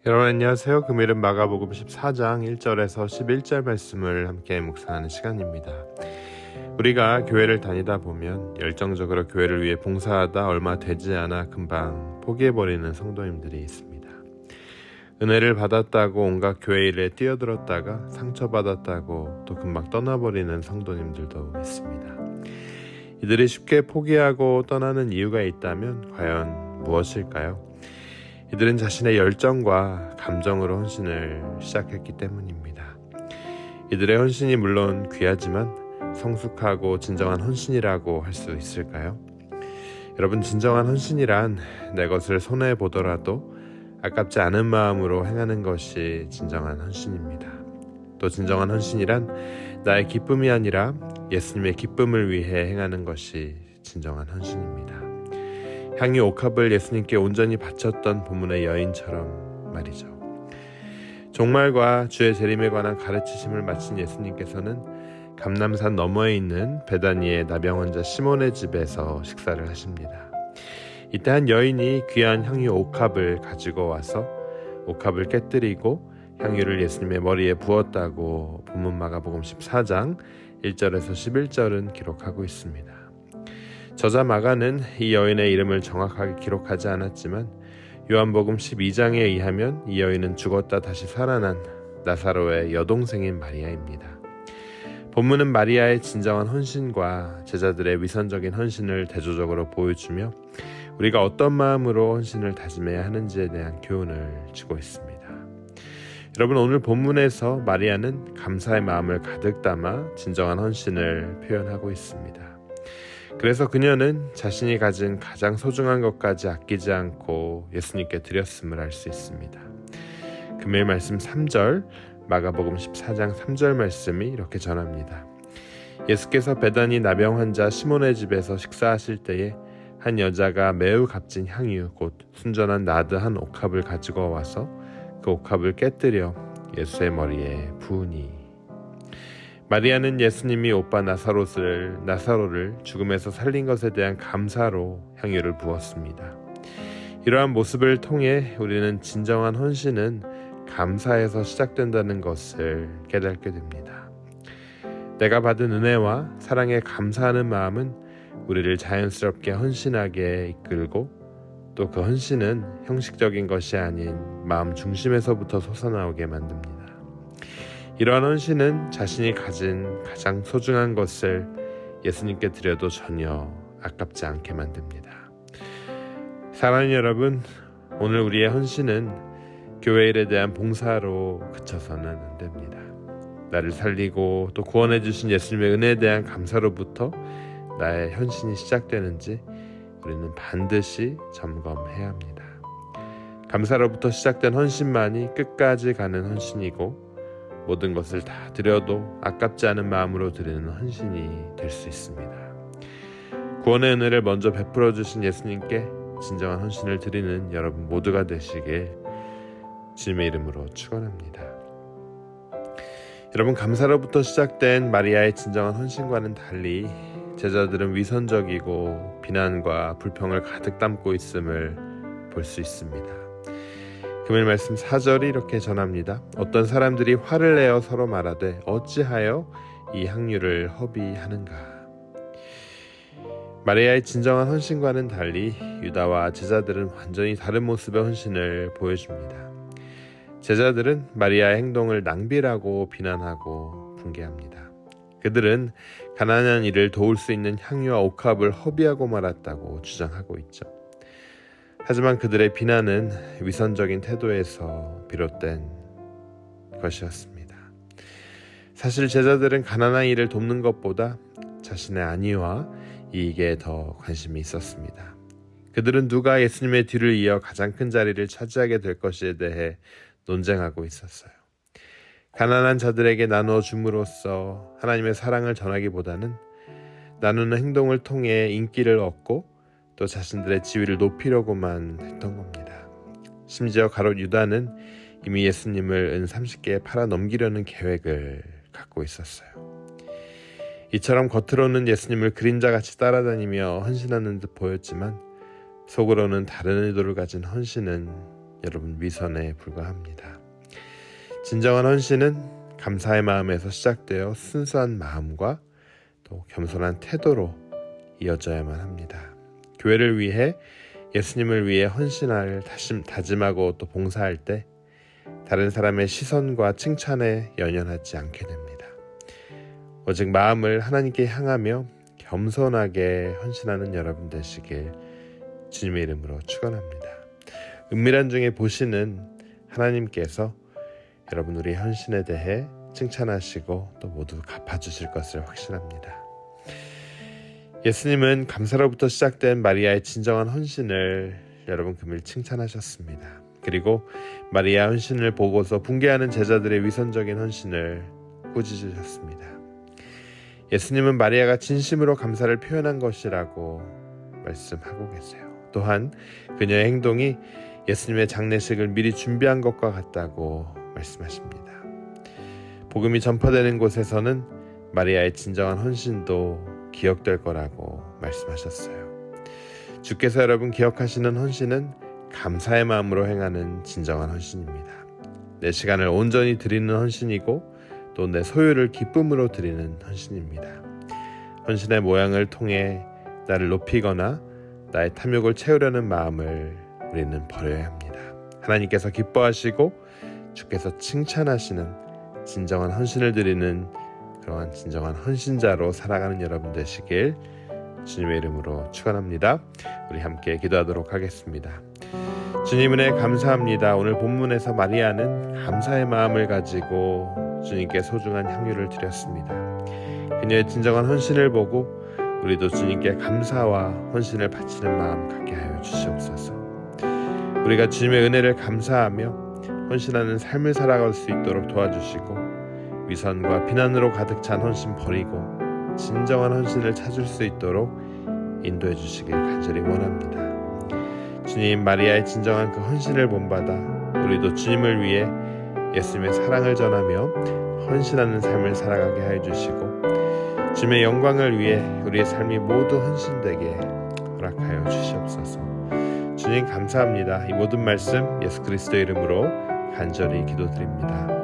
여러분 안녕하세요. 금일은 마가복음 14장 1절에서 11절 말씀을 함께 묵상하는 시간입니다. 우리가 교회를 다니다 보면 열정적으로 교회를 위해 봉사하다 얼마 되지 않아 금방 포기해버리는 성도님들이 있습니다. 은혜를 받았다고 온갖 교회 일에 뛰어들었다가 상처받았다고 또 금방 떠나버리는 성도님들도 있습니다. 이들이 쉽게 포기하고 떠나는 이유가 있다면 과연 무엇일까요? 이들은 자신의 열정과 감정으로 헌신을 시작했기 때문입니다. 이들의 헌신이 물론 귀하지만 성숙하고 진정한 헌신이라고 할 수 있을까요? 여러분, 진정한 헌신이란 내 것을 손해보더라도 아깝지 않은 마음으로 행하는 것이 진정한 헌신입니다. 또 진정한 헌신이란 나의 기쁨이 아니라 예수님의 기쁨을 위해 행하는 것이 진정한 헌신입니다. 향유 옥합을 예수님께 온전히 바쳤던 본문의 여인처럼 말이죠. 종말과 주의 재림에 관한 가르치심을 마친 예수님께서는 감람산 너머에 있는 베다니의 나병 환자 시몬의 집에서 식사를 하십니다. 이때 한 여인이 귀한 향유 옥합을 가지고 와서 옥합을 깨뜨리고 향유를 예수님의 머리에 부었다고 본문 마가복음 14장 1절에서 11절은 기록하고 있습니다. 저자 마가는 이 여인의 이름을 정확하게 기록하지 않았지만 요한복음 12장에 의하면 이 여인은 죽었다 다시 살아난 나사로의 여동생인 마리아입니다. 본문은 마리아의 진정한 헌신과 제자들의 위선적인 헌신을 대조적으로 보여주며 우리가 어떤 마음으로 헌신을 다짐해야 하는지에 대한 교훈을 주고 있습니다. 여러분, 오늘 본문에서 마리아는 감사의 마음을 가득 담아 진정한 헌신을 표현하고 있습니다. 그래서 그녀는 자신이 가진 가장 소중한 것까지 아끼지 않고 예수님께 드렸음을 알 수 있습니다. 금일 말씀 3절, 마가복음 14장 3절 말씀이 이렇게 전합니다. 예수께서 베다니 나병 환자 시몬의 집에서 식사하실 때에 한 여자가 매우 값진 향유 곧 순전한 나드 한 옥합을 가지고 와서 그 옥합을 깨뜨려 예수의 머리에 부으니. 마리아는 예수님이 오빠 나사로를 죽음에서 살린 것에 대한 감사로 향유를 부었습니다. 이러한 모습을 통해 우리는 진정한 헌신은 감사에서 시작된다는 것을 깨닫게 됩니다. 내가 받은 은혜와 사랑에 감사하는 마음은 우리를 자연스럽게 헌신하게 이끌고 또 그 헌신은 형식적인 것이 아닌 마음 중심에서부터 솟아나오게 만듭니다. 이러한 헌신은 자신이 가진 가장 소중한 것을 예수님께 드려도 전혀 아깝지 않게 만듭니다. 사랑하는 여러분, 오늘 우리의 헌신은 교회 일에 대한 봉사로 그쳐서는 안 됩니다. 나를 살리고 또 구원해 주신 예수님의 은혜에 대한 감사로부터 나의 헌신이 시작되는지 우리는 반드시 점검해야 합니다. 감사로부터 시작된 헌신만이 끝까지 가는 헌신이고 모든 것을 다 드려도 아깝지 않은 마음으로 드리는 헌신이 될 수 있습니다. 구원의 은혜를 먼저 베풀어 주신 예수님께 진정한 헌신을 드리는 여러분 모두가 되시길 주님의 이름으로 축원합니다. 여러분, 감사로부터 시작된 마리아의 진정한 헌신과는 달리 제자들은 위선적이고 비난과 불평을 가득 담고 있음을 볼 수 있습니다. 금일 말씀 4절이 이렇게 전합니다. 어떤 사람들이 화를 내어 서로 말하되 어찌하여 이 향유를 허비하는가. 마리아의 진정한 헌신과는 달리 유다와 제자들은 완전히 다른 모습의 헌신을 보여줍니다. 제자들은 마리아의 행동을 낭비라고 비난하고 붕괴합니다. 그들은 가난한 이를 도울 수 있는 향유와 옥합을 허비하고 말았다고 주장하고 있죠. 하지만 그들의 비난은 위선적인 태도에서 비롯된 것이었습니다. 사실 제자들은 가난한 이를 돕는 것보다 자신의 안위와 이익에 더 관심이 있었습니다. 그들은 누가 예수님의 뒤를 이어 가장 큰 자리를 차지하게 될 것에 대해 논쟁하고 있었어요. 가난한 자들에게 나누어 줌으로써 하나님의 사랑을 전하기보다는 나누는 행동을 통해 인기를 얻고 또 자신들의 지위를 높이려고만 했던 겁니다. 심지어 가롯 유다는 이미 예수님을 은 30개에 팔아 넘기려는 계획을 갖고 있었어요. 이처럼 겉으로는 예수님을 그림자같이 따라다니며 헌신하는 듯 보였지만 속으로는 다른 의도를 가진 헌신은 여러분 위선에 불과합니다. 진정한 헌신은 감사의 마음에서 시작되어 순수한 마음과 또 겸손한 태도로 이어져야만 합니다. 교회를 위해 예수님을 위해 헌신할 다짐하고 또 봉사할 때 다른 사람의 시선과 칭찬에 연연하지 않게 됩니다. 오직 마음을 하나님께 향하며 겸손하게 헌신하는 여러분 되시길 주님의 이름으로 축원합니다. 은밀한 중에 보시는 하나님께서 여러분 우리의 헌신에 대해 칭찬하시고 또 모두 갚아주실 것을 확신합니다. 예수님은 감사로부터 시작된 마리아의 진정한 헌신을 여러분 금일 칭찬하셨습니다. 그리고 마리아 헌신을 보고서 붕괴하는 제자들의 위선적인 헌신을 꾸짖으셨습니다. 예수님은 마리아가 진심으로 감사를 표현한 것이라고 말씀하고 계세요. 또한 그녀의 행동이 예수님의 장례식을 미리 준비한 것과 같다고 말씀하십니다. 복음이 전파되는 곳에서는 마리아의 진정한 헌신도 기억될 거라고 말씀하셨어요. 주께서 여러분 기억하시는 헌신은 감사의 마음으로 행하는 진정한 헌신입니다. 내 시간을 온전히 드리는 헌신이고 또 내 소유를 기쁨으로 드리는 헌신입니다. 헌신의 모양을 통해 나를 높이거나 나의 탐욕을 채우려는 마음을 우리는 버려야 합니다. 하나님께서 기뻐하시고 주께서 칭찬하시는 진정한 헌신을 드리는 그러한 진정한 헌신자로 살아가는 여러분 되시길 주님의 이름으로 축원합니다. 우리 함께 기도하도록 하겠습니다. 주님 은혜 감사합니다. 오늘 본문에서 마리아는 감사의 마음을 가지고 주님께 소중한 향유를 드렸습니다. 그녀의 진정한 헌신을 보고 우리도 주님께 감사와 헌신을 바치는 마음 갖게 하여 주시옵소서. 우리가 주님의 은혜를 감사하며 헌신하는 삶을 살아갈 수 있도록 도와주시고 위선과 비난으로 가득 찬 헌신 버리고 진정한 헌신을 찾을 수 있도록 인도해 주시길 간절히 원합니다. 주님, 마리아의 진정한 그 헌신을 본받아 우리도 주님을 위해 예수님의 사랑을 전하며 헌신하는 삶을 살아가게 하여 주시고 주님의 영광을 위해 우리의 삶이 모두 헌신되게 허락하여 주시옵소서. 주님 감사합니다. 이 모든 말씀 예수 그리스도의 이름으로 간절히 기도드립니다.